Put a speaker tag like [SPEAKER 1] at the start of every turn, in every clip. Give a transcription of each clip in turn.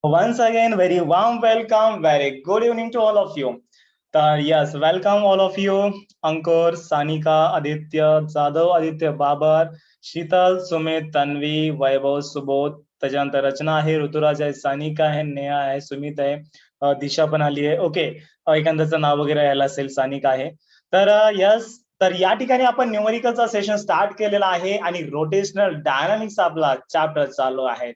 [SPEAKER 1] Once again, very warm welcome, very good evening to all of you. Yes, welcome all of you. Ankur, Sanika, Aditya, Jadhav, Aditya Babar, Sheetal, Sumit, Tanvi, वैभव, सुबोध, त्याच्यानंतर रचना आहे, ऋतुराज आहे, सानिका आहे, नेहा आहे, सुमित आहे, दिशा पण आली आहे. ओके, एखाद्याचं नाव वगैरे यायला असेल, सानिका आहे. तर यस, तर या ठिकाणी आपण न्यूमरिकलचा सेशन स्टार्ट केलेला आहे आणि रोटेशनल डायनामिक्स आपला चॅप्टर चालू आहे.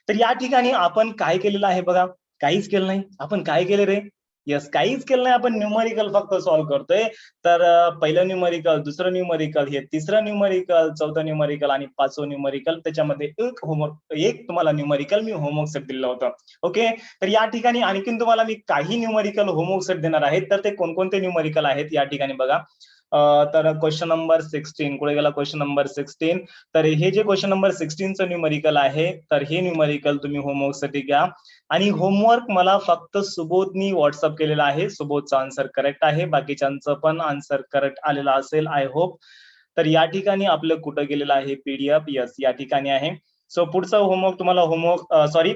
[SPEAKER 1] तर या ठिकाणी आपण काय केलेलं आहे बघा, काहीच केलं नाही. आपण काय केलं रे? यस, काहीच केलं नाही. आपण न्यूमरिकल फक्त सॉल्व्ह करतोय. तर पहिलं न्यूमरिकल, दुसरं न्यूमरिकल, हे तिसरं न्यूमरिकल, चौथं न्यूमरिकल आणि पाचवं न्यूमरिकल. त्याच्यामध्ये एक तुम्हाला न्यूमरिकल मी होमवर्क सेट दिलं होतं. ओके, तर या ठिकाणी आणखीन तुम्हाला मी काही न्यूमरिकल होमवर्क सेट देणार आहेत. तर ते कोणकोणते न्यूमरिकल आहेत या ठिकाणी बघा. तर क्वेश्चन नंबर 16 कुठे गेला? Question number 16. तर हे जे क्वेश्चन नंबर 16चं न्यूमरिकल आहे, तर हे न्यूमरिकल तुम्ही होमवर्कसाठी घ्या. आणि होमवर्क मला फक्त सुबोधनी व्हॉट्सअप केलेला आहे. सुबोधचा आन्सर करेक्ट आहे, बाकीच्यांचं पण आन्सर करेक्ट आलेला असेल, आय होप. तर या ठिकाणी आपलं कुठं गेलेलं आहे पीडीएफ? यस, या ठिकाणी आहे. सो पुढचं होमवर्क तुम्हाला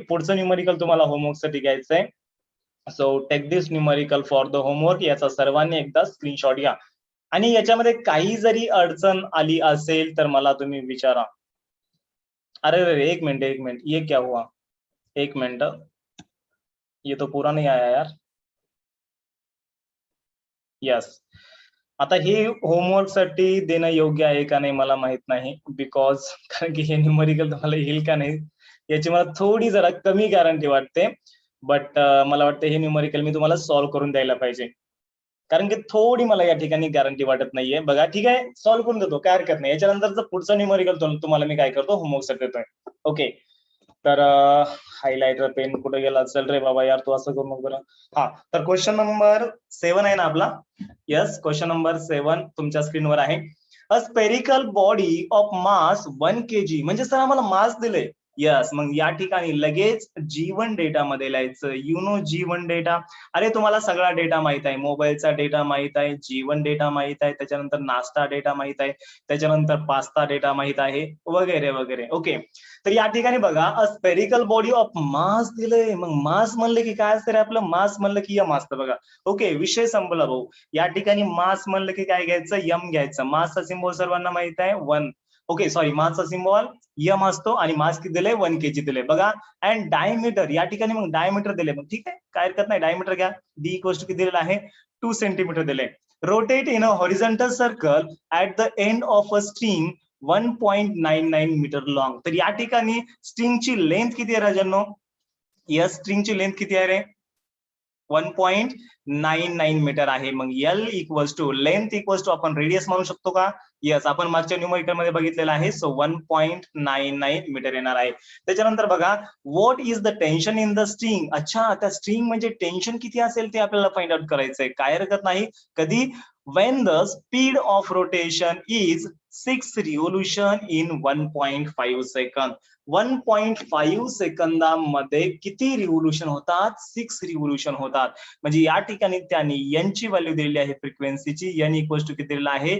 [SPEAKER 1] पुढचं न्यूमरिकल तुम्हाला होमवर्कसाठी घ्यायचंय. So take this numerical for the homework. याचा सर्वांनी एकदा स्क्रीनशॉट घ्या. आणि याच्यामध्ये काही जरी अडचण आली असेल तर मला तुम्ही विचारा. अरे अरे, एक मिनट, ये क्या हुआ? एक मिनट, ये तो पूरा नहीं आया यार. यस, आता हे होमवर्क साठी देणं योग्य आहे का नाही मला माहित नाही, बिकॉज कारण की हे न्यूमरिकल तुम्हाला येईल का नाही याची मला थोडी जरा कमी गॅरंटी वाटते. बट मला वाटतं हे न्यूमरिकल मी तुम्हाला सॉल्व्ह करून द्यायला पाहिजे, कारण की थोडी मला या ठिकाणी गॅरंटी वाटत नाहीये. बघा, ठीक आहे, सॉल्व्ह करून देतो, काय हरकत नाही. याच्यानंतरचं पुढचं न्यूमरिकल तुम्हाला मी काय करतो, होमवर्क सेट देतोय. ओके, तर हायलायटर पेन कुठे गेला? चल रे बाबा यार, तू असं करू नको बरं. हा, तर क्वेश्चन नंबर 7 आहे ना आपला. यस, क्वेश्चन नंबर 7 तुमच्या स्क्रीनवर आहे. A spherical body of mass 1 kg, म्हणजे सर आम्हाला मास दिले. यस, मग या ठिकाणी लगेच G1 डेटा मध्ये लिहायचं. G1 data. अरे तुम्हाला सगळा डेटा माहित आहे, मोबाईलचा डेटा माहित आहे, G1 डेटा माहित आहे, त्याच्यानंतर नाश्ता डेटा माहित आहे, त्याच्यानंतर पास्ता डेटा माहित आहे, वगैरे वगैरे. ओके, तर या ठिकाणी बघा, a spherical body of mass दिलंय. मग मास म्हणलं की काय असतं रे आपलं? मास म्हणलं की यम असतं बघा. ओके, विषय संपला भाऊ. या ठिकाणी मास म्हणलं की काय घ्यायचं? यम घ्यायचं. मासचा सिम्बॉल सर्वांना माहित आहे, 1. ओके, सॉरी, मासचा सिम्बॉल यम असतो आणि मास किती दिले? 1 kg दिले बघा. अँड डायमीटर, या ठिकाणी मग डायमीटर दिले. मग ठीक आहे, काय हरकत नाही, डायमीटर घ्या. डी इक्वल्स टू किती दिलेलं आहे? 2 सेंटीमीटर दिले. Rotate in a horizontal circle at the end of a string 1.99 metre long. तर या ठिकाणी स्ट्रिंगची लेंथ किती आहे राजांनो? यस, स्ट्रिंगची लेंथ किती आहे रे? 1.99 मीटर आहे. मग L equals to length equals to आपण रेडियस म्हणू शकतो का? यस, आपण मागच्या न्यूमरिकल मध्ये बघितलेलं आहे. सो 1.99 मीटर येणार आहे. त्याच्यानंतर बघा, what is the tension in the string. अच्छा, त्या स्ट्रिंग म्हणजे टेन्शन किती असेल ते आपल्याला फाइंड आउट करायचंय. काय हरकत नाही. कधी? when the speed of rotation is 6 revolution in 1.5 second. 1.5 सेकंदामध्ये किती रिव्होल्युशन होतात? 6 रिव्होल्युशन होतात. म्हणजे या ठिकाणी त्यांनी यांची व्हॅल्यू दिलेली आहे फ्रिक्वेन्सीची. एन इक्वल्स टू किती दिलेला आहे?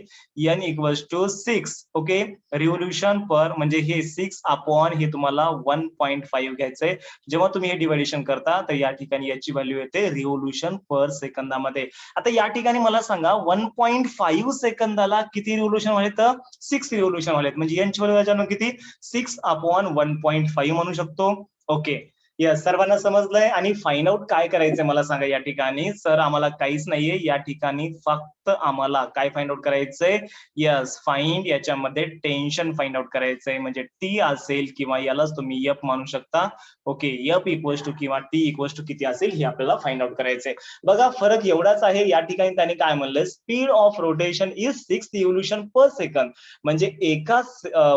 [SPEAKER 1] N equals to 6. Okay, revolution per म्हणजे हे 6 अपॉन हे तुम्हाला 1.5 घ्यायचंय. जेव्हा तुम्ही हे डिव्हायडेशन करता तर या ठिकाणी याची व्हॅल्यू येते रिव्होल्युशन पर सेकंदामध्ये. आता या ठिकाणी मला सांगा, 1.5 सेकंदाला किती रिव्होल्युशन व्हाले? तर 6 रिव्होल्युशन व्हालेत. म्हणजे यांची व्हॅल्यू किती? 6 अपॉन 1.5 म्हणू शकतो. ओके, यस, सर्वांना समजलंय. आणि फाइंड आउट काय करायचंय मला सांगा या ठिकाणी. सर आम्हाला काहीच नाहीये या ठिकाणी, फक्त आम्हाला काय फाइंड आउट करायचंय? यस, फाइंड याच्यामध्ये टेन्शन फाइंड आउट करायचंय. म्हणजे टी असेल किंवा यालाच तुम्ही एफ मानू शकता. ओके, एफ इक्वल्स टू किंवा टी इक्वल्स टू किती असेल हे आपल्याला फाइंड आउट करायचंय. बघा, फरक एवढाच आहे. या ठिकाणी त्याने काय म्हणलं? Speed of rotation is 6 revolution per second. म्हणजे एका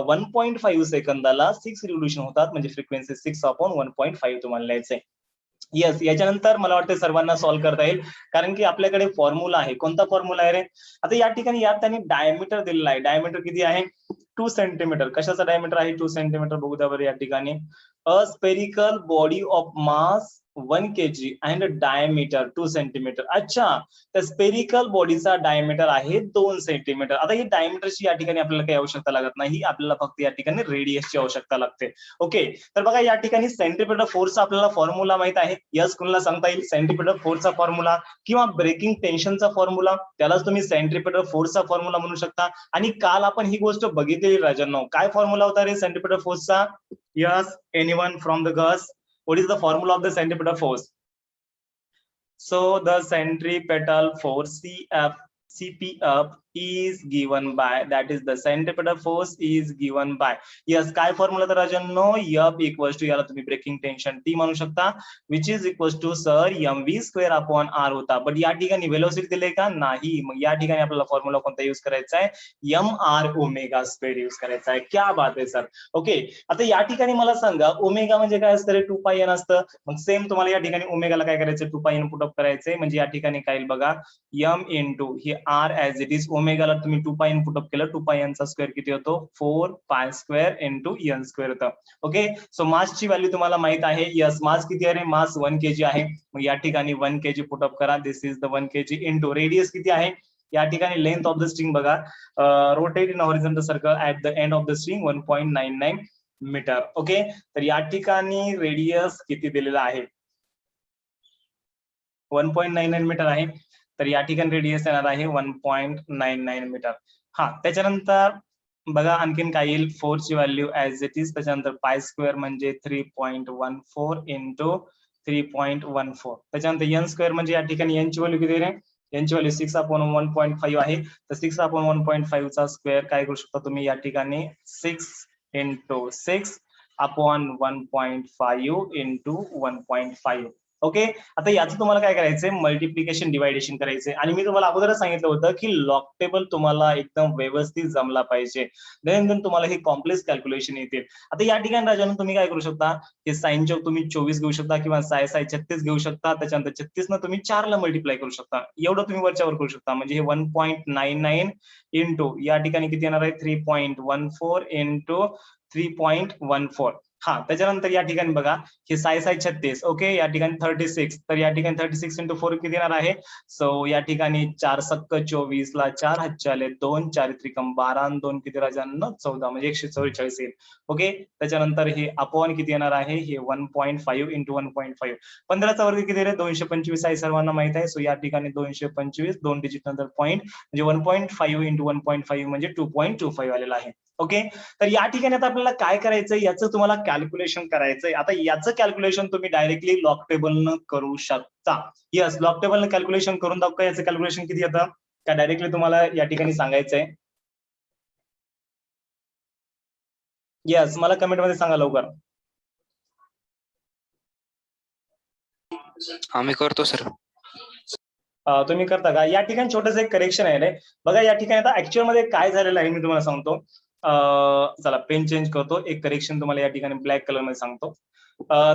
[SPEAKER 1] 1.5 सेकंदाला 6 रिव्होल्युशन होतात. म्हणजे फ्रिक्वेन्सी 6 अपॉन 1.5 तुम्हाला लिहायचंय. येस, याच्यानंतर मला वाटतं सर्वांना सॉल्व्ह करता येईल, कारण की आपल्याकडे फॉर्म्युला आहे. कोणता फॉर्म्युला आहे रे? आता या ठिकाणी यात त्यांनी डायमीटर दिलेला आहे. डायमीटर किती आहे? 2 सेंटीमीटर. कशाचा डायमीटर आहे 2 सेंटीमीटर? बघू द्या बरं या ठिकाणी. A spherical body of mass 1 kg and diameter 2 centimetre. अच्छा, तर स्पेरिकल बॉडीचा डायमीटर आहे 2 सेंटीमीटर. आता ही डायमीटरची या ठिकाणी आपल्याला काही आवश्यकता लागत नाही, आपल्याला फक्त या ठिकाणी रेडियसची आवश्यकता लागते. ओके, तर बघा या ठिकाणी सेंट्रिपिटल फोर्सचा आपल्याला फॉर्म्युला माहित आहे. यस, कुणाला सांगता येईल सेंट्रिपिटल फोर्सचा फॉर्म्युला किंवा ब्रेकिंग टेन्शनचा फॉर्म्युला, त्यालाच तुम्ही सेंट्रिपिटल फोर्सचा फॉर्म्युला म्हणू शकता. आणि काल आपण ही गोष्ट बघितलेली राजांनो. काय फॉर्म्युला होता रे सेंट्रिपिटल फोर्सचा? Yes, anyone from the girls, what is the formula of the centripetal force? So the centripetal force CPF is given by, that is the centripetal force is given by, yes, काय formula तर राजांनो, F equals to, याला तुम्ही breaking tension T म्हणू शकता, which is equals to sir mv square upon r होता. But या ठिकाणी velocity दिले का? नाही. मग या ठिकाणी आपल्याला फॉर्म्युला कोणता यूज करायचा आहे? mr ओमेगा स्क्वेअर यूज करायचा आहे. क्या बात आहे सर. ओके, आता या ठिकाणी मला सांगा ओमेगा म्हणजे काय असतं रे? 2πn असतं. मग सेम तुम्हाला या ठिकाणी ओमेगाला काय करायचं? 2πn पुट अप करायचंय. म्हणजे या ठिकाणी काय येईल बघा, m इंटू हे r ऍज इट इज, ओमेगाला तुम्ही 2πn पुट अप केलं, 2πn चा स्क्वेअर किती होतो? 4π स्क्वेअर इंटू n स्क्वेअर होतं. ओके, सो मासची व्हॅल्यू तुम्हाला माहित आहे. यस, मास किती आहे? मास 1 kg आहे. मग या ठिकाणी 1 kg पुट अप करा. This is the 1 kg into radius किती आहे? या ठिकाणी लेंथ ऑफ द स्ट्रिंग बघा, rotate in horizontal circle at the end of the string 1.99 metre. Okay, तर या ठिकाणी रेडियस किती दिलेला आहे? 1.99 मीटर आहे. तर या ठिकाणी रेडियस येणार आहे 1.99 मीटर. हा, त्याच्यानंतर बघा आणखीन काय येईल? फोर्सची व्हॅल्यू ऍज इट इज, त्याच्यानंतर पाय स्क्वेअर म्हणजे 3.14 इंटू 3.14. त्याच्यानंतर एन स्क्वेअर म्हणजे या ठिकाणी एनची व्हॅल्यू किती आहे? यांची व्हॅल्यू 6/1.5 आहे. तर 6/1.5 चा स्क्वेअर काय करू शकता तुम्ही या ठिकाणी? 6 इंटू 6/1.5 इंटू 1.5. ओके, आता याचं तुम्हाला काय करायचंय? मल्टिप्लिकेशन डिवायडेशन करायचंय. आणि मी तुम्हाला अगोदरच सांगितलं होतं की लॉग टेबल तुम्हाला एकदम व्यवस्थित जमला पाहिजे, देन तुम्हाला हे कॉम्प्लेक्स कॅल्क्युलेशन येतील. आता या ठिकाणी राजांनो तुम्ही काय करू शकता? हे साइन चौक तुम्ही 24 घेऊ शकता किंवा साय 36 घेऊ शकता. त्याच्यानंतर 36 न तुम्ही 4 ला मल्टिप्लाय करू शकता. एवढं तुम्ही वरच्यावर करू शकता. म्हणजे हे 1.99 इंटू या ठिकाणी किती येणार आहे? 3.14 इंटू 3.14. हा, त्याच्यानंतर या ठिकाणी बघा हे 36. ओके, या ठिकाणी 36. तर या ठिकाणी 36 इंटू 4 किती येणार आहे? सो या ठिकाणी 4 सक्क 24 ला 4 हातचे आले 2, 4 त्रिकम 12 आणि 2 किती राजांनो? 14, म्हणजे 144 येईल. ओके, त्याच्यानंतर हे अपॉन किती येणार आहे? हे 1.5 इंटू 1.5. 15चा वर्ग किती आहे? 225 आहे, सर्वांना माहित आहे. सो या ठिकाणी 225 2 डिजिट नंतर पॉईंट, म्हणजे 1.5 इंटू 1.5 म्हणजे 2.25 आलेला आहे. ओके, तर या ठिकाणी आता आपल्याला काय करायचंय? याचं तुम्हाला कॅल्क्युलेशन करायचंय. आता याचं कॅल्क्युलेशन तुम्ही डायरेक्टली लॉग टेबलनं करू शकता. यस, लॉग टेबलनं कॅल्क्युलेशन करून दाखवा. याचं कॅल्क्युलेशन किती येतं का डायरेक्टली तुम्हाला या ठिकाणी सांगायचंय? यस, मला कमेंट मध्ये सांगा लवकर.
[SPEAKER 2] आम्ही करतो सर.
[SPEAKER 1] तुम्ही करता का? या ठिकाणी छोटंसं एक करेक्शन आहे रे बघा. या ठिकाणी आता ऍक्च्युअल मध्ये काय झालेलं आहे मी तुम्हाला सांगतो. चला पेन चेंज करतो. एक करेक्शन तुम्हाला या ठिकाणी ब्लॅक कलर मध्ये सांगतो.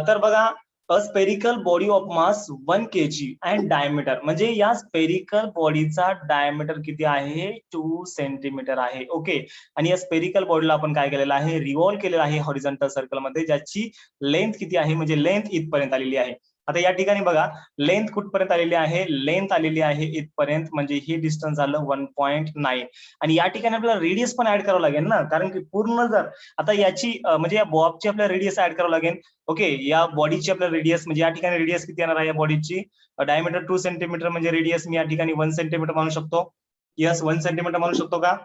[SPEAKER 1] तर बघा, a spherical body of mass 1 kg and diameter, म्हणजे या स्पेरिकल बॉडीचा डायमीटर किती आहे? 2 सेंटीमीटर आहे. ओके, आणि या स्पेरिकल बॉडीला आपण काय केलेलं आहे? रिव्हॉल्व केलेलं आहे हॉरिझॉन्टल सर्कल मध्ये, ज्याची लेंथ किती आहे? म्हणजे लेंथ इथपर्यंत आलेली आहे. आता या ठिकाणी बघा लेंथ कुठपर्यंत आलेली आहे? लेंथ आलेली आहे इथपर्यंत, म्हणजे हे डिस्टन्स झालं 1.9. आणि या ठिकाणी आपल्याला रेडियस पण ऍड करावं लागेल ना, कारण की पूर्ण जर आता याची म्हणजे या बॉबची आपल्याला रेडियस ऍड करावं लागेल. ओके, या बॉडीची आपल्याला रेडियस, म्हणजे या ठिकाणी रेडियस किती येणार आहे या बॉडीची? डायमीटर 2 सेंटीमीटर, म्हणजे रेडियस मी या ठिकाणी 1 सेंटीमीटर मानू शकतो. यस, 1 सेंटीमीटर मानू शकतो का?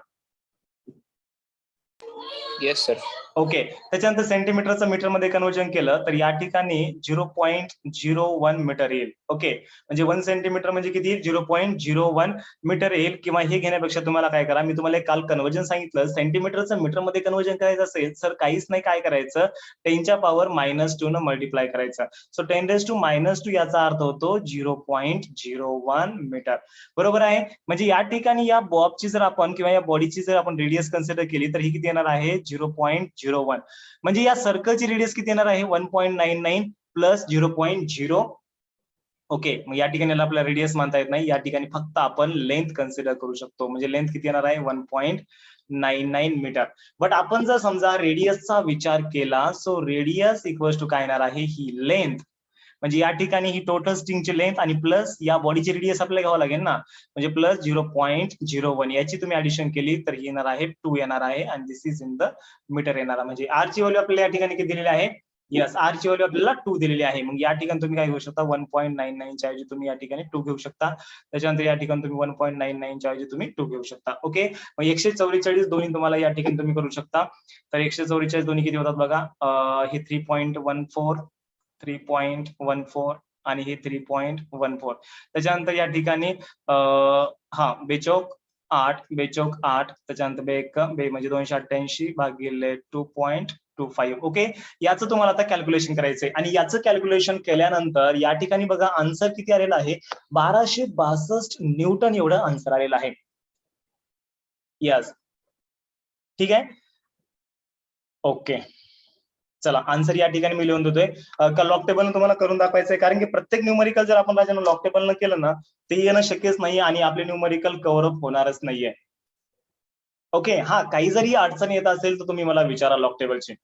[SPEAKER 2] Yes sir.
[SPEAKER 1] ओके, त्याच्यानंतर सेंटीमीटरचं मीटर मध्ये कन्वर्जन केलं तर या ठिकाणी 0.01 मीटर येईल. ओके, म्हणजे 1 सेंटीमीटर म्हणजे किती? 0.01 मीटर येईल. किंवा हे घेण्यापेक्षा तुम्हाला काय करा, मी तुम्हाला काल कन्वर्जन सांगितलं, सेंटीमीटरचं मीटर मध्ये कन्वर्जन करायचं असेल सर काहीच नाही, काय करायचं? 10च्या पॉवर -2 न मल्टिप्लाय करायचं. सो 10⁻², याचा अर्थ होतो 0.01 मीटर. बरोबर आहे. म्हणजे या ठिकाणी या बॉबची जर आपण किंवा या बॉडीची जर आपण रेडियस कन्सिडर केली तर ही किती येणार आहे? 0.01. म्हणजे या सर्कलची रेडियस किती येणार आहे? 1.99 प्लस 0.0. ओके, मग या ठिकाणी आपल्याला रेडियस मानता येत नाही, या ठिकाणी फक्त आपण लेंथ कन्सिडर करू शकतो. म्हणजे लेंथ किती येणार आहे? 1.99 मीटर. बट आपण जर समजा रेडियसचा विचार केला, सो रेडियस इक्वल्स टू काय येणार आहे? ही लेंथ म्हणजे या ठिकाणी ही टोटल स्ट्रिंगची लेंथ आणि प्लस या बॉडीची रेडियस आपल्याला घ्यावं लागेल ना, म्हणजे प्लस 0.01 याची तुम्ही ऍडिशन केली तर येणार आहे 2 येणार आहे आणि दिस इज इन द मीटर येणार. म्हणजे आर ची व्हॅल्यू आपल्याला या ठिकाणी किती दिलेली आहे, यस आर ची व्हॅल्यू आपल्याला 2 दिलेली आहे. मग या ठिकाणी तुम्ही काय घेऊ शकता 1.99 च्या ऐवजी तुम्ही या ठिकाणी 2 घेऊ शकता. त्याच्यानंतर या ठिकाणी तुम्ही 1.99 च्या ऐवजी तुम्ही 2 घेऊ शकता. ओके, मग 144 दोन्ही तुम्हाला या ठिकाणी तुम्ही करू शकता. तर 144 दोन्ही किती होतात बघा, हे 3.14 3.14 आणि हे 3.14. त्याच्यानंतर या ठिकाणी हा बेचोक 8 त्याच्यानंतर बे म्हणजे 288 भागिले 2.25. ओके, याचं तुम्हाला आता कॅल्क्युलेशन करायचंय आणि याचं कॅल्क्युलेशन केल्यानंतर या ठिकाणी बघा आन्सर किती आलेला आहे, 1262 न्यूटन एवढं आन्सर आलेलं आहे. यस, ठीक आहे. ओके, चला आन्सर या ठिकाणी मी लिहून देतोय. का लॉक टेबल तुम्हाला करून दाखवायचंय, कारण की प्रत्येक न्यूमरिकल जर आपण राजानं लॉक टेबल केलं ना ते येणं शक्यच नाही आणि आपले न्यूमरिकल कव्हर अप होणारच नाहीये. ओके, हा काही जरी अडचण येत असेल तर तुम्ही मला विचारा लॉक टेबलची.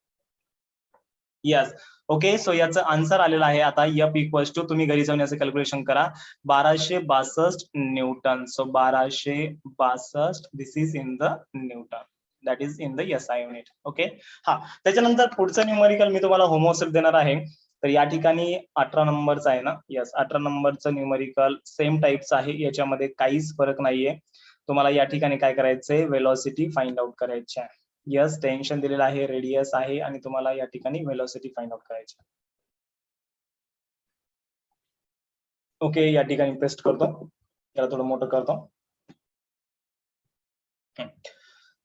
[SPEAKER 1] यस, ओके, सो याचं आन्सर आलेलं आहे आता F इक्वल्स टू, तुम्ही घरी जाऊन याचं कॅल्क्युलेशन करा, 1262 Newton. So 1262 this is in the Newton, that is in the SI unit. Okay, हा त्याच्यानंतर पुढचं न्यूमरिकल मी तुम्हाला होमवर्क देणार आहे. तर या ठिकाणी 18 नंबरचं आहे ना, यस 18 नंबरचं न्यूमरिकल सेम टाईपचं आहे, याच्यामध्ये काहीच फरक नाहीये. तुम्हाला या ठिकाणी काय करायचंय, वेलॉसिटी फाइंड आउट करायची आहे. यस, टेन्शन दिलेलं आहे, रेडियस आहे आणि तुम्हाला या ठिकाणी वेलोसिटी फाइंड आउट करायची. ओके, या ठिकाणी पेस्ट करतो, त्याला थोडं मोठं करतो.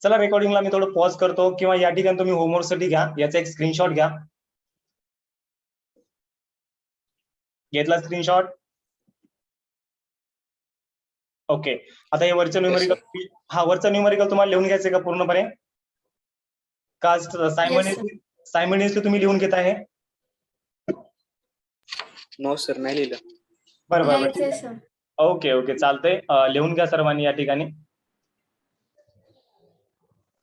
[SPEAKER 1] चला रेकॉर्डिंगला मी थोडं पॉज करतो, किंवा या ठिकाणी तुम्ही होमवर्कसाठी घ्या, याचा एक स्क्रीनशॉट घ्या. घेतला स्क्रीनशॉट? ओके, आता हे वरचं न्यूमरिकल, हा वरचं न्यूमरिकल तुम्हाला लिहून घ्यायचं का पूर्णपणे, का सायमल्टेनियसली तुम्ही लिहून घेत आहे?
[SPEAKER 2] नो सर, नाही लिहिलं.
[SPEAKER 1] बरोबर, ओके ओके चालतंय, लिहून घ्या सर्वांनी या ठिकाणी.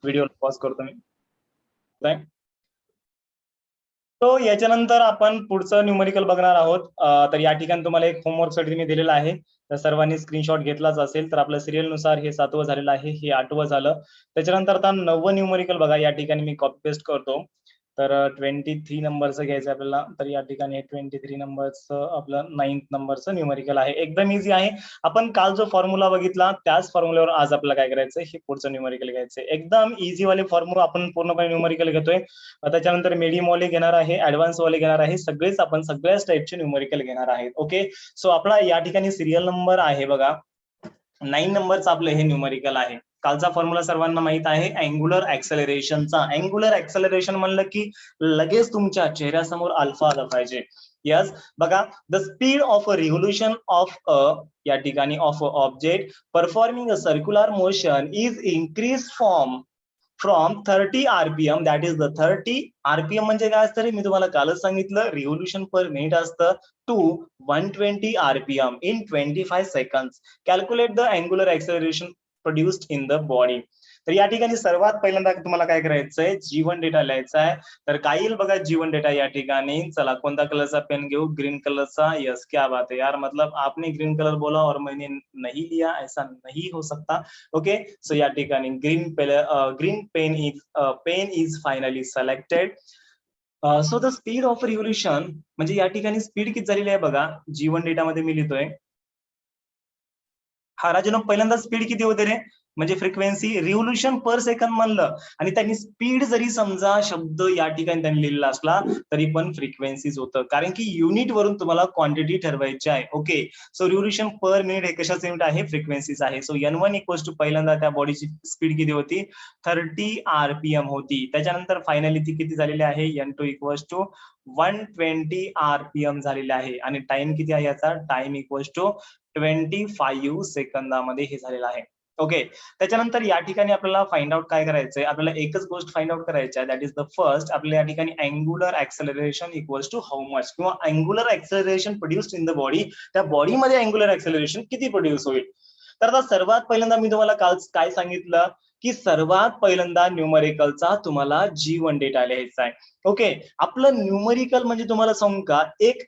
[SPEAKER 1] व्हिडिओ पॉज करतो मी. तो याच्यानंतर आपण पुढचं न्यूमरिकल बघणार आहोत. तर या ठिकाणी तुम्हाला एक होमवर्क साठी मी दिलेला आहे, तर सर्वांनी स्क्रीनशॉट घेतलाच असेल. तर आपल्या सिरियल नुसार हे 7वं झालेलं आहे, हे 8वं झालं. त्याच्यानंतर आता 9वं न्यूमरिकल बघा, या ठिकाणी मी कॉपी पेस्ट करतो. तर 23 नंबरचं घ्यायचं आपल्याला. तर या ठिकाणी 23 नंबरचं आपलं 9th नंबरचं न्यूमरिकल आहे. एकदम इझी आहे. आपण काल जो फॉर्म्युला बघितला त्याच फॉर्म्युल्यावर आज आपल्याला काय करायचंय, हे पुढचं न्यूमरिकल घ्यायचंय. एकदम इझी वाले फॉर्म्युला आपण पूर्णपणे न्यूमरिकल घेतोय. त्याच्यानंतर मीडियम वाले घेणार आहे, ऍडव्हान्स वाले घेणार आहे, सगळेच आपण सगळ्याच टाईपचे न्यूमरिकल घेणार आहेत. ओके, सो आपला या ठिकाणी सिरियल नंबर आहे बघा 9 नंबरचं आपलं हे न्यूमरिकल आहे. कालचा फॉर्म्युला सर्वांना माहित आहे, अँग्युलर ऍक्सेलरेशनचा. अँग्युलर ऍक्सेलरेशन म्हणलं की लगेच तुमच्या चेहऱ्यासमोर अल्फा आला पाहिजे. यस, बघा, the speed of a revolution of a, या ठिकाणी of a object performing a circular motion is increase from 30 RPM, that is the 30 RPM म्हणजे काय असतं रे, मी तुम्हाला कालच सांगितलं, रिव्होल्यूशन पर मिनिट असतं, to 120 RPM in 25 seconds. Calculate the angular acceleration produced in the body. तर या ठिकाणी सर्वात पहिल्यांदा तुम्हाला काय करायचंय, जीवन डेटा लिहायचा आहे. तर काय येईल बघा जीवन डेटा या ठिकाणी. चला कोणता कलरचा पेन घेऊ, ग्रीन कलरचा. यस, क्या बात है यार, मतलब आपने ग्रीन कलर बोला और मैंने नहीं लिया, ऐसा नहीं हो सकता. ओके, सो या ठिकाणी green pen is finally selected. So the speed of revolution, म्हणजे या ठिकाणी स्पीड किती झालेली आहे बघा, जीवन डेटामध्ये मी लिहितोय. हा राजन, पहिल्यांदा स्पीड किती होते रे, म्हणजे फ्रिक्वेन्सी, रिव्होल्यूशन पर सेकंड म्हणलं आणि त्यांनी स्पीड जरी समजा शब्द या ठिकाणी त्यांनी लिहिलेला असला तरी पण फ्रिक्वेन्सीज होतं, कारण की युनिट वरून तुम्हाला क्वांटिटी ठरवायची आहे. Okay, so revolution per minute हे कशाचं युनिट आहे, फ्रिक्वेन्सीज आहे. सो N1 इक्वल्स टू पहिल्यांदा त्या बॉडीची स्पीड किती होती, 30 RPM होती. त्याच्यानंतर फायनली ती किती झालेली आहे, N2 इक्वल्स टू 120 RPM झालेले आहे. आणि टाइम किती आहे याचा, टाइम इक्वल्स टू 25 सेकंदामध्ये हे झालेलं आहे. ओके, त्याच्यानंतर या ठिकाणी आपल्याला फाइंड आउट काय करायचंय, आपल्याला एकच गोष्ट फाइंड आउट करायची आहे, दॅट इज द फर्स्ट. आपल्याला या ठिकाणी angular acceleration equals to how much, किंवा angular acceleration produced in the body, त्या बॉडीमध्ये अँग्युलर ऍक्सेलरेशन किती प्रोड्यूस होईल. तर आता सर्वात पहिल्यांदा मी तुम्हाला काल काय सांगितलं, की सर्वात पहिल्यांदा न्यूमरिकलचा तुम्हाला जीवन डेटा लिहायचा आहे. ओके, आपलं न्यूमरिकल म्हणजे तुम्हाला सांगू का, एक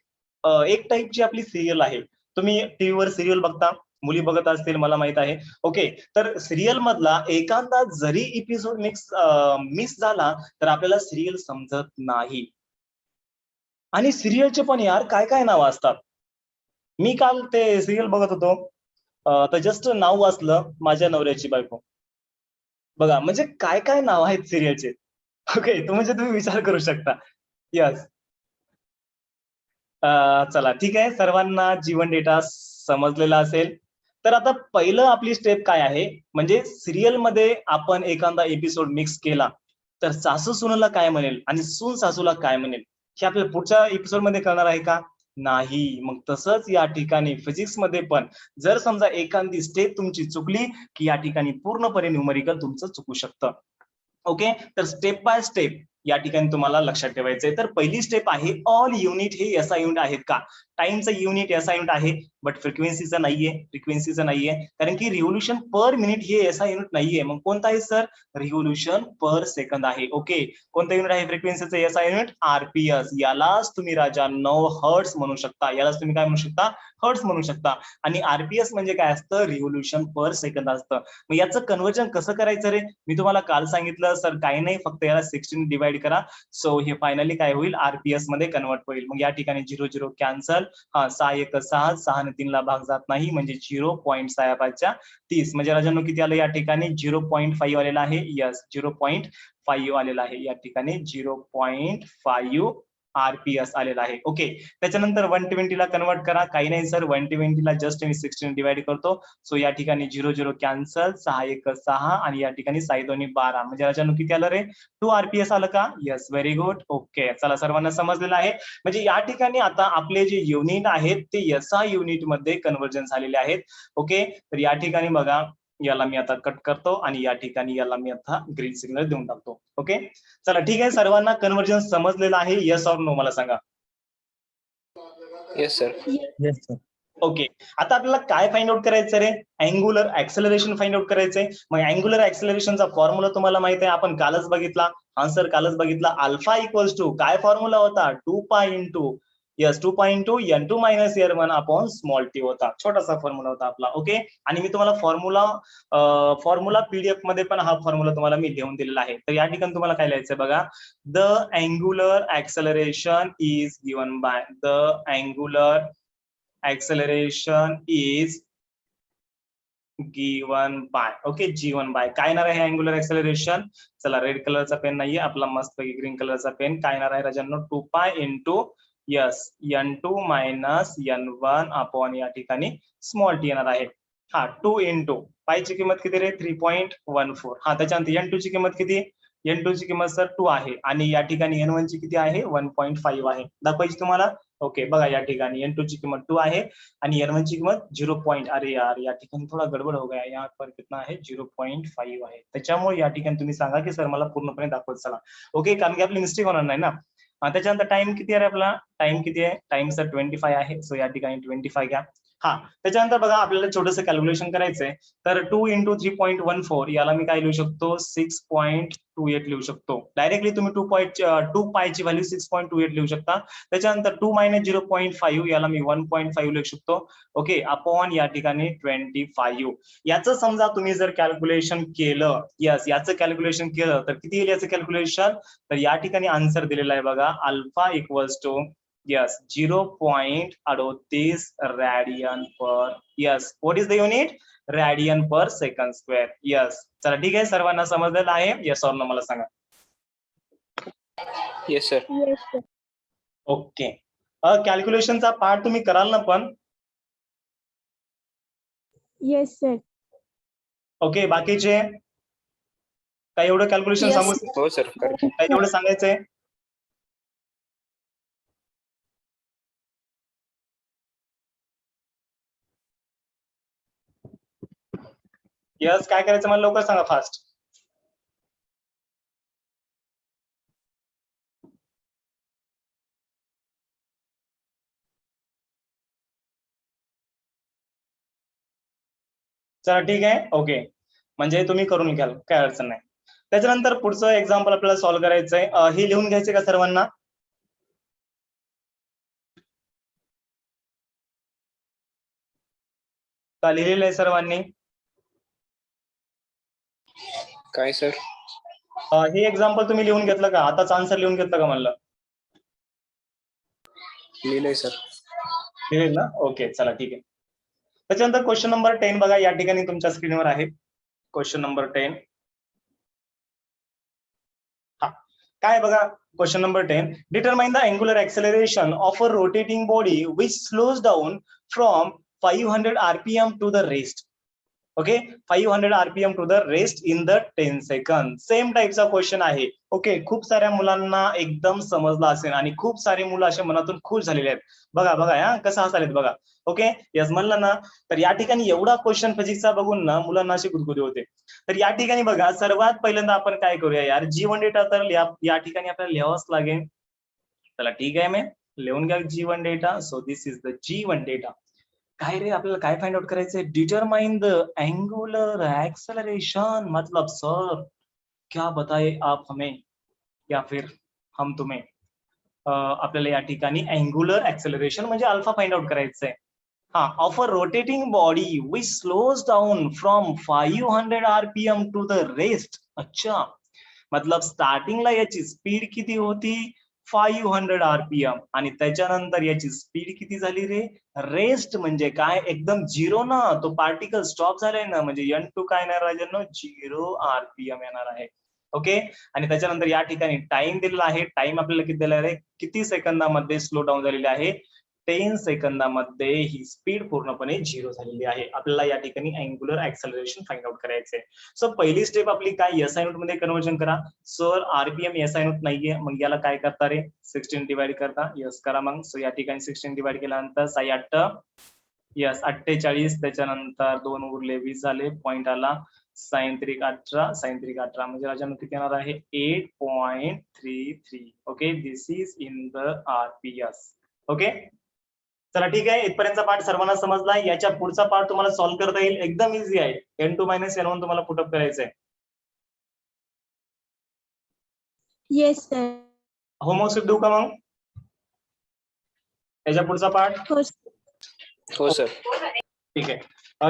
[SPEAKER 1] एक टाईपची आपली सिरियल आहे. तुम्ही टीव्हीवर सिरियल बघता, मुली बघत असतील मला माहित आहे. ओके, तर सिरियल मधला एखादा जरी एपिसोड मिस झाला तर आपल्याला सिरियल समजत नाही. आणि सिरियलचे पण यार काय काय नाव असतात. मी काल ते सिरियल बघत होतो, तर जस्ट नाव वाचलं, माझ्या नवऱ्याची बायको. बघा म्हणजे काय काय नाव आहेत सिरियलचे. ओके, तो म्हणजे तुम्ही विचार करू शकता. यस. चला ठीक आहे, सर्वांना जीवन डेटा समजलेला असेल. तर आता पहिलं आपली स्टेप काय आहे, म्हणजे सिरियल मध्ये आपण एखादा एपिसोड मिक्स केला तर सासू सुनेला काय म्हणेल आणि सून सासूला काय म्हणेल हे आपल्याला पुढच्या एपिसोड मध्ये कळणार आहे का? नाही. मग तसंच या ठिकाणी फिजिक्स मध्ये पण जर समजा एखादी स्टेप तुमची चुकली की या ठिकाणी पूर्णपणे न्यूमरिकल तुमचं चुकू शकतं. ओके, तर स्टेप बाय स्टेप या ठिकाणी तुम्हाला लक्षात ठेवायचंय. तर पहिली स्टेप आहे, ऑल युनिट हे एसआय युनिट आहेत का? टाइमचं युनिट एसआय युनिट आहे, बट फ्रिक्वेन्सीचं नाहीये, कारण की रिव्होल्यूशन पर मिनिट हे एसआय युनिट नाहीये. मग कोणता आहे सर? रिव्होल्यूशन पर सेकंद आहे. ओके, कोणतं युनिट आहे फ्रिक्वेन्सीचं एसआय युनिट? आरपीएस. यालाच तुम्ही राजांनो हर्ट्स म्हणू शकता. यालाच तुम्ही काय म्हणू शकता? हर्ट्स म्हणू शकता. आणि आरपीएस म्हणजे काय असतं? रिव्होल्यूशन पर सेकंद असतं. मग याचं कन्व्हर्जन कसं करायचं रे? मी तुम्हाला काल सांगितलं सर, काही नाही, फक्त याला 16 डिवाइड करा. सो हे फायनली काय होईल? आरपीएस मध्ये कन्वर्ट होईल. मग या ठिकाणी 0 0 कॅन्सल. हा, 6 1 6, 6 ने 3 ला भाग जात नाही, म्हणजे 0.6 म्हणजे राजांनो किती आलं या ठिकाणी? 0.5 आलेला आहे. यस, 0.5 आलेला आहे या ठिकाणी. 0.5 आरपीएस आलेला आहे. ओके, त्याच्यानंतर 120 ला कन्वर्ट करा. काही नाही सर, 120 ला जस्ट मी 16 डिवाइड करतो. सो या ठिकाणी 0 0 कॅन्सल, 6 1 6 आणि या ठिकाणी 6 2 12, म्हणजे राजांनो किती आलं रे? 2 आरपीएस आलं का? Yes, very good. ओके, चला सर्वांना समजलेलं आहे. म्हणजे या ठिकाणी आता आपले जे युनिट आहेत ते एसआय युनिट मध्ये कन्व्हर्जन झालेले आहेत. ओके, तर या ठिकाणी बघा, याला मी आता कट करतो आणि या ठिकाणी याला मी आता ग्रीन सिग्नल देऊन टाकतो. ओके, चला ठीक आहे, सर्वांना कन्व्हर्जन समजलेलं आहे? येस ऑर नो मला सांगा.
[SPEAKER 2] Yes sir.
[SPEAKER 3] Yes sir.
[SPEAKER 1] Okay, आता आपल्याला काय फाइंड आउट करायचं रे? अँग्युलर ऍक्सेलरेशन फाइंड आउट करायचंय. मग अँग्युलर ऍक्सेलरेशनचा फॉर्म्युला तुम्हाला माहित आहे, आपण कालच बघितला. आन्सर कालच बघितला. अल्फा इक्वल्स टू काय फॉर्म्युला होता? 2 pi into, yes, 2 pi into n2 minus n1 upon small T होता. छोटासा फॉर्म्युला होता आपला. ओके, आणि मी तुम्हाला फॉर्म्युला पीडीएफ मध्ये पण हा फॉर्म्युला तुम्हाला मी देऊन दिलेला आहे. तर या ठिकाणी तुम्हाला काय लिहायचंय बघा, the angular acceleration is given by, the angular acceleration is given by, okay, G1 by काय येणार आहे अँग्युलर ऍक्सेलरेशन? चला, रेड कलरचा पेन नाहीये आपला, मस्त ग्रीन कलरचा पेन. काय येणार आहे राजांनो? 2 pi into, yes, n2 minus n1 upon या ठिकाणी स्मॉल टी येणार आहे. हा, 2 इंटू पायची किंमत किती रे? 3.14. हा, त्याच्यानंतर n2 ची किंमत किती? n2 ची किंमत सर 2 आहे, आणि या ठिकाणी n1 ची किती आहे? 1.5 आहे. दाखवायची तुम्हाला? ओके, बघा या ठिकाणी n2 ची किंमत 2 आहे आणि n1 ची किंमत 0. अरे यार, या ठिकाणी थोडा गडबड हो गया, यहाँ पर कितना आहे? 0.5 आहे. त्याच्यामुळे या ठिकाणी तुम्ही सांगा की सर मला पूर्णपणे दाखवत चला. ओके, कारण की आपली मिस्टेक होणार नाही ना. त्याच्यानंतर टाइम किती आहे आपला? टाइम किती आहे? टाइम सर 25 आहे. सो या ठिकाणी 25 घ्या. हा, त्याच्यानंतर बघा आपल्याला छोटंसं कॅल्क्युलेशन करायचंय. तर 2 इंटू 3.14 याला मी काय लिहू शकतो? 6.28 लिहू शकतो. डायरेक्टली तुम्ही 2 पायची व्हॅल्यू 6.28 लिहू शकता. त्याच्यानंतर 2 मायनस 0.5 याला मी 1.5 लिहू शकतो. ओके, अपॉन या ठिकाणी 25. याचं समजा तुम्ही जर कॅल्क्युलेशन केलं, यस, याचं कॅल्क्युलेशन केलं तर किती येईल याचं कॅल्क्युलेशन? तर या ठिकाणी आन्सर दिलेला आहे बघा, alpha equals to, yes, 0.38 radian per, yes, what is the unit? Radian per second square. Yes, चला ठीक आहे, सर्वांना समजलेलं आहे? येस ऑर नो मला सांगा.
[SPEAKER 2] Yes sir.
[SPEAKER 3] Yes sir.
[SPEAKER 1] Okay, कॅल्क्युलेशनचा पार्ट तुम्ही कराल ना पण?
[SPEAKER 3] Yes sir.
[SPEAKER 1] ओके, बाकीचे काय एवढं कॅल्क्युलेशन सांगू?
[SPEAKER 2] हो सर, करेक्ट.
[SPEAKER 1] काय एवढं सांगायचंय? यस, काय करायचं मला लवकर सांगा, फास्ट. चला ठीक आहे. ओके, म्हणजे तुम्ही करून घ्याल, काय अडचण नाही. त्याच्यानंतर पुढचं एक्झाम्पल आपल्याला सॉल्व्ह करायचंय. हे लिहून घ्यायचंय का सर्वांना? का लिहिलेलं आहे सर्वांनी?
[SPEAKER 2] काय सर?
[SPEAKER 1] हे एक्झाम्पल तुम्ही लिहून घेतलं का? आताच आन्सर लिहून घेतलं का म्हणलं?
[SPEAKER 2] लिहिलंय सर.
[SPEAKER 1] लिहिलं ना? ओके, चला ठीक आहे. त्याच्यानंतर क्वेश्चन नंबर 10 बघा, या ठिकाणी तुमच्या स्क्रीनवर आहे. Question number 10. हा, काय बघा, question number 10. Determine the angular acceleration of a rotating body which slows down from 500 RPM to the rest. Okay, 500 RPM to the rest in the 10 second. Same टाईपचा क्वेश्चन आहे. ओके, खूप साऱ्या मुलांना एकदम समजला असेल आणि खूप सारे मुलं अशा मनातून खुश झालेले आहेत. बघा बघा, हा कसं हसालेत बघा. ओके, यस म्हणलं ना, तर या ठिकाणी एवढा क्वेश्चन फिजिक्सचा बघून ना मुलांना अशी गुदगुदी होते. तर या ठिकाणी बघा, सर्वात पहिल्यांदा आपण काय करूया यार, G1 डेटा तर या ठिकाणी आपल्याला लिहावाच लागेल. चला ठीक आहे, मी लिहून घ्या G1 data. So this is the G1 data. काय रे, आपल्याला काय फाइंड आउट करायचंय? Determine the angular acceleration. मतलब सर क्या बताए आप हमें या फिर हम तुम्हें? आपल्याला या ठिकाणी अँग्युलर एक्सेलरेशन म्हणजे अल्फा फाइंड आउट करायचंय. हा, of a rotating body which slows down from 500 RPM to the rest. अच्छा, मतलब स्टार्टिंगला याची स्पीड किती होती? 500 RPM. आणि त्याच्यानंतर याची स्पीड किती झाली रे? रेस्ट म्हणजे काय? एकदम झिरो ना, तो पार्टिकल स्टॉप झालाय ना, म्हणजे N2 काय येणार राजांनो? 0 RPM येणार आहे. ओके, आणि त्याच्यानंतर या ठिकाणी टाइम दिलेला आहे. टाइम आपल्याला किती दिलेला आहे? किती सेकंदामध्ये स्लो डाऊन झालेली आहे? 10 सेकंदामध्ये ही स्पीड पूर्णपणे 0 झालेली आहे. आपल्याला या ठिकाणी अँग्युलर ऍक्सेलरेशन फाइंड आउट करायचंय. सो पहिली स्टेप आपली काय? SI नोट मध्ये कन्वर्जन करा. सर RPM SI नोट नाहीये, मग याला काय करता रे? 16 डिवाइड करता. यस करा मग. सो या ठिकाणी 16 डिवाइड केल्यानंतर 6 8 यस 48, त्याच्यानंतर 2 उरले 20 झाले. पॉइंट आला. साइन 3 18, साइन 3 18 म्हणजे राजांनो किती येणार आहे? 8.33. Okay, this is in the RPS. Okay, चला ठीक आहे, इथपर्यंतचा पार्ट सर्वांना समजला. याच्या पुढचा पार्ट तुम्हाला सॉल्व्ह करता येईल, एकदम इझी आहे. N2 - N1 तुम्हाला पुटअप करायचंय.
[SPEAKER 3] Yes sir.
[SPEAKER 1] होमवर्क देऊ का मग? याच्या पुढचा पार्ट?
[SPEAKER 2] हो सर.
[SPEAKER 1] ठीक आहे.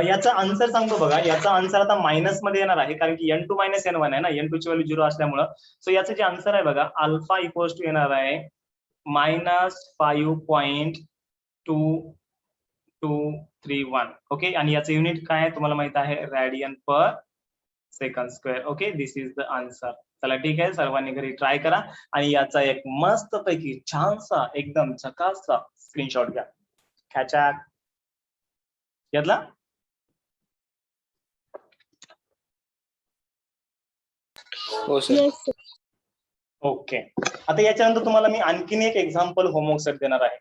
[SPEAKER 1] याचा आन्सर सांगतो बघा. याचा आन्सर आता मायनस मध्ये येणार आहे, कारण की N2 - N1 आहे ना, N2 ची व्हॅल्यू 0 असल्यामुळं. सो याचं जे आन्सर आहे बघा, अल्फा इक्वल्स टू येणार आहे -5.2231. ओके, आणि याचं युनिट काय आहे तुम्हाला माहित आहे? Radian per second square. Okay, this is the answer. चला ठीक आहे, सर्वांनी घरी ट्राय करा आणि याचा एक मस्त पैकी छानसा एकदम झकासचा स्क्रीनशॉट घ्या. ख्याचा घेतला?
[SPEAKER 2] हो सर.
[SPEAKER 3] Yes sir.
[SPEAKER 1] ओके, आता याच्यानंतर तुम्हाला मी आणखीन एक एक्झाम्पल होमवर्क सेट देणार आहे.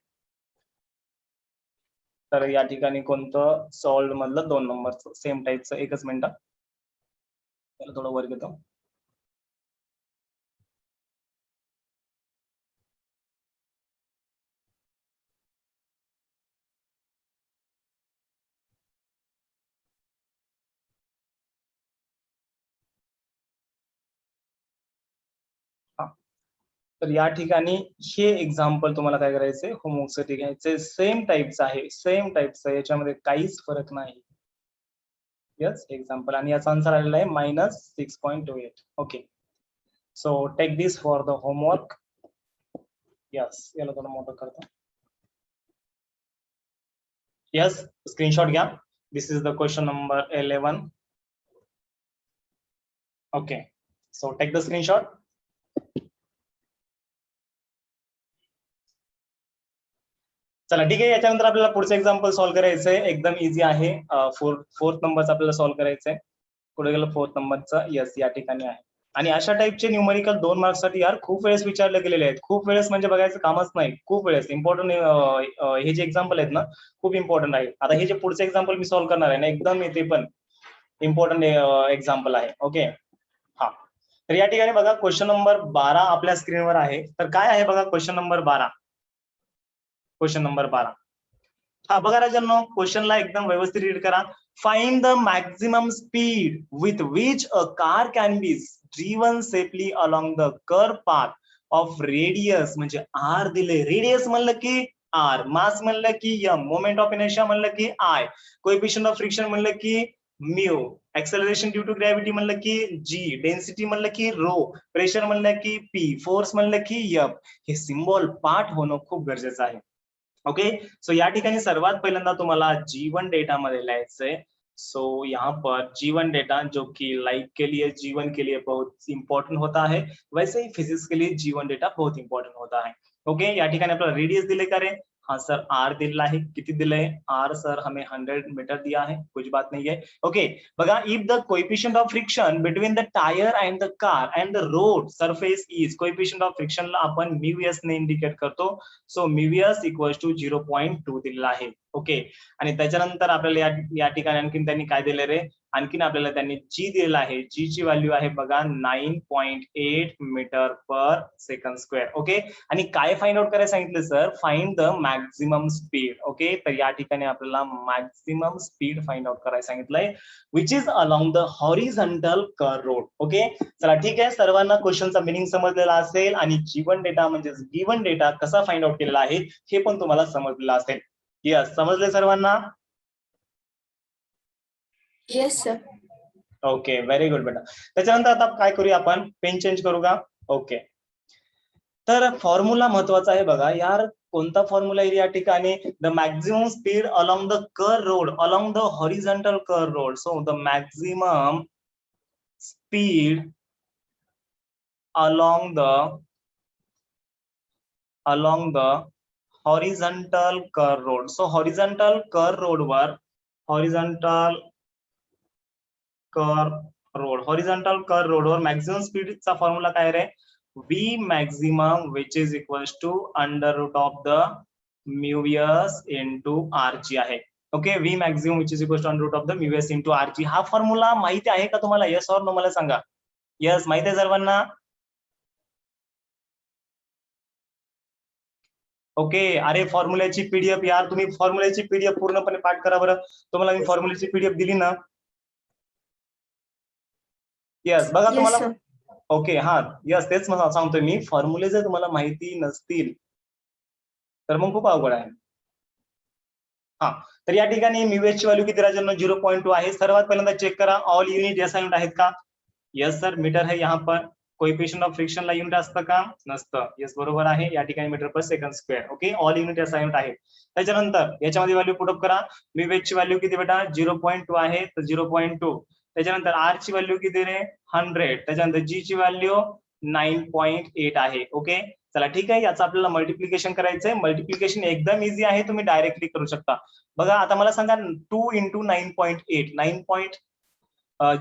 [SPEAKER 1] तर या ठिकाणी कोणतं? सॉल्व मधलं 2 नंबरचं सेम टाईपचं. एकच मिनिट, त्याला थोडं वर घेतो. तर या ठिकाणी हे एक्झाम्पल तुम्हाला काय करायचंय? होमवर्क साठी घ्यायचंय. सेम टाईपचं आहे, सेम टाईपचं, याच्यामध्ये काहीच फरक नाही. यस, एक्झाम्पल, आणि याचा आन्सर आलेला आहे -6.28. Okay, so take this for the homework. Yes, याला थोडं मोठं करतो. यस, स्क्रीनशॉट घ्या. This is the question number 11. Okay, so take the screenshot. चला ठीक आहे, याच्यानंतर आपल्याला पुढचं एक्झाम्पल सॉल्व्ह करायचंय. एकदम इझी आहे. फोर्थ नंबरचं आपल्याला सॉल्व्ह करायचंय. पुढे गेलं 4th नंबरचं. यस, या ठिकाणी आहे. आणि अशा टाईपचे न्यूमेरिकल 2 मार्क्स साठी यार खूप वेळेस विचारले गेलेले आहेत. खूप वेळेस म्हणजे बघायचं कामच नाही. खूप वेळेस इम्पॉर्टंट हे जे एक्झाम्पल आहेत ना, खूप इम्पॉर्टंट आहे. आता हे जे पुढचं एक्झाम्पल मी सॉल्व्ह करणार आहे ना, एकदम ते पण इम्पॉर्टंट एक्झाम्पल आहे. ओके, हा, तर या ठिकाणी बघा क्वेश्चन नंबर 12 आपल्या स्क्रीनवर आहे. तर काय आहे बघा क्वेश्चन नंबर 12. Question number 12. हा बघा राजांनो, क्वेश्चनला एकदम व्यवस्थित रीड करा. Find the maximum speed with which a car can be driven safely along the curve path of radius, म्हणजे आर दिले. रेडियस म्हणलं की आर, मास म्हणलं की एम, मोमेंट ऑफ इनर्शिया म्हणलं की आय, कोएफिशियंट ऑफ फ्रिक्शन म्हणलं की mu, acceleration due to gravity म्हणलं की जी, डेन्सिटी म्हणलं की रो, प्रेशर म्हणलं की पी, फोर्स म्हणलं की एफ. हे सिम्बॉल पाठ होणं खूप गरजेचं आहे. ओके, सो या ठिकाणी सर्वात पहिल्यांदा तुम्हाला G1 डेटा मध्ये लिहायचंय. सो यहाँ पर G1 डेटा जो कि लाइफ के लिए, जीवन के लिए बहुत इंपॉर्टेंट होता है, वैसे ही फिजिक्स के लिए G1 डेटा बहुत इंपॉर्टेंट होता है. ओके, या ठिकाणी आपल्याला रेडियस दिले का रे? हाँ सर, आर दिलेला आहे. किती दिलंय? आर सर हमें 100 मीटर दिया है, कुछ बात नहीं है. ओके, बघा, if the coefficient of friction between the tyre and the car and the road surface is, coefficient of फ्रिक्शनला आपण म्यूएस ने इंडिकेट करतो. सो म्यूएस इक्वल्स टू 0.2 दिलेला आहे. ओके, आणि त्याच्यानंतर आपल्याला या ठिकाणी आणखीन त्यांनी काय दिले रे? आणखीन आपल्याला त्यांनी जी दिलेला आहे. जी ची व्हॅल्यू आहे बघा 9.8 metre per second square. Okay, आणि काय फाइंड आउट करायला सांगितलं sir? Find the maximum speed. Okay, तर या ठिकाणी आपल्याला मॅक्झिमम स्पीड फाइंड आउट करायला सांगितलंय, which is along the horizontal curve road. Okay, चला ठीक आहे, सर्वांना क्वेश्चनचा मिनिंग समजलेला असेल आणि G1 डेटा म्हणजे गिवन डेटा कसा फाइंड आउट केलेला आहे हे पण तुम्हाला समजलेलं असेल. यस, समजले सर्वांना?
[SPEAKER 3] Yes, sir.
[SPEAKER 1] Okay, very good बेटा. त्याच्यानंतर आता काय करूया आपण? पेन चेंज करू का? ओके, तर फॉर्म्युला महत्वाचा आहे बघा यार. कोणता फॉर्म्युला आहे या ठिकाणी? The maximum speed along the curve road, along the horizontal curve road. So the maximum speed along the horizontal curve road. So horizontal curve road वर मॅक्झिमम स्पीड चा फॉर्म्युला काय रे? V maximum which is equals to under root of the mu s into rg आहे. Okay, V maximum which is equals to under root of the mu s into rg. हा formula माहिती आहे का तुम्हाला? Yes और no मला सांगा. Yes, माहिती आहे सर्वांना? ओके, अरे फॉर्म्युल्याची पीडीएफ यार, तुम्ही फॉर्म्युल्याची पीडीएफ पूर्णपणे पाठ करा बरं. तुम्हाला मी फॉर्म्युल्याची पीडीएफ दिली ना? यस, बघा
[SPEAKER 3] Yes,
[SPEAKER 1] तुम्हाला.
[SPEAKER 3] sir.
[SPEAKER 1] ओके, हा यस, तेच मला सांगतोय मी. फॉर्म्युले जर तुम्हाला माहिती नसतील तर मग खूप अवघड आहे. हा, तर या ठिकाणी म्यूएस ची व्हॅल्यू किती राजांना? 0.2 आहे. सर्वात पहिल्यांदा चेक करा, ऑल युनिट एसआय युनिट आहेत का? यस सर, मीटर है यहाँ पर. कोएफिशिएंट ऑफ फ्रिक्शन ला युनिट असतं का? नसतं. यस, बरोबर आहे. या ठिकाणी metre per second square. Okay, all unit SI unit आहे. त्याच्यानंतर याच्यामध्ये व्हॅल्यू पुट अप करा. म्यूएस ची व्हॅल्यू किती बेटा? 0.2 आहे, तर 0.2. त्याच्यानंतर आर ची व्हॅल्यू किती रे? 100. त्याच्यानंतर जी ची व्हॅल्यू 9.8 आहे. ओके, चला ठीक आहे, याचं आपल्याला मल्टिप्लिकेशन करायचंय. मल्टिप्लिकेशन एकदम इझी आहे, तुम्ही डायरेक्टली करू शकता. बघा आता मला सांगा, 2 into 9.8,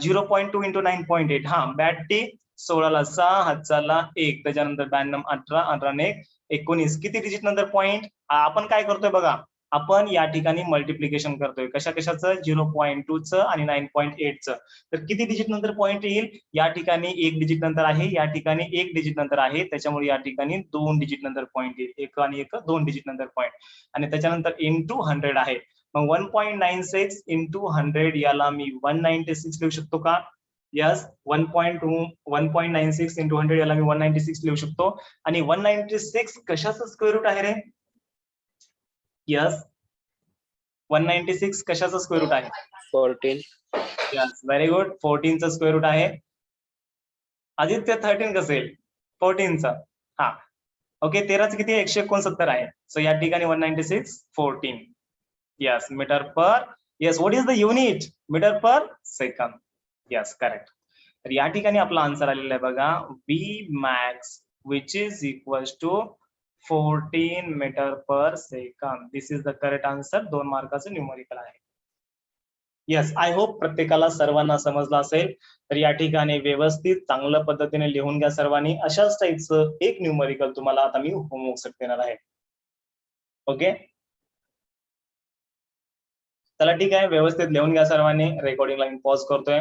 [SPEAKER 1] 0.2 into 9.8. हा, 82, 16 6, 7 1, त्याच्यानंतर 92, 18, 18 1, 19. किती डिजिट नंतर पॉइंट? आपण काय करतोय बघा, आपण या ठिकाणी मल्टिप्लिकेशन करतोय. कशा कशाचं? 0.2चं आणि 9.8चं. तर किती डिजिट नंतर पॉइंट येईल? या ठिकाणी 1 डिजिट नंतर आहे, या ठिकाणी 1 डिजिट नंतर आहे, त्याच्यामुळे या ठिकाणी 2 डिजिट नंतर पॉइंट येईल. 1 आणि 1 2 डिजिट नंतर पॉइंट, आणि त्याच्यानंतर इंटू 100 आहे. मग 1.96 इंटू 100 याला मी 196 लिहू शकतो का? यस, 1.96 इंटू 100 याला मी 196 लिहू शकतो. आणि 196 कशाचं स्क्वेअर रूट आहे रे? यस, 196 कशाचं स्क्वेअर रूट आहे?
[SPEAKER 2] 14.
[SPEAKER 1] Yes, very good. 14चं स्क्वेअर रूट आहे. आदित्य 13 कसं येईल? 14चं. हा, ओके, 13चं किती? 169 आहे. सो या ठिकाणी 196 14. Yes, metre per. Yes, what is the unit? Metre per second. Yes, correct. तर या ठिकाणी आपला आन्सर आलेला आहे बघा, B max which is equals to 14 metre per second. This is the correct answer. 2 मार्काचं न्यूमरिकल आहे. यस, आय होप प्रत्येकाला सर्वांना समजलं असेल. तर या ठिकाणी व्यवस्थित चांगल्या पद्धतीने लिहून घ्या सर्वांनी. अशाच टाईपचं एक न्यूमरिकल तुम्हाला आता मी होमवर्क साठी देणार आहे. ओके, चला ठीक आहे, व्यवस्थित लिहून घ्या सर्वांनी. रेकॉर्डिंगला मी पॉज करतोय.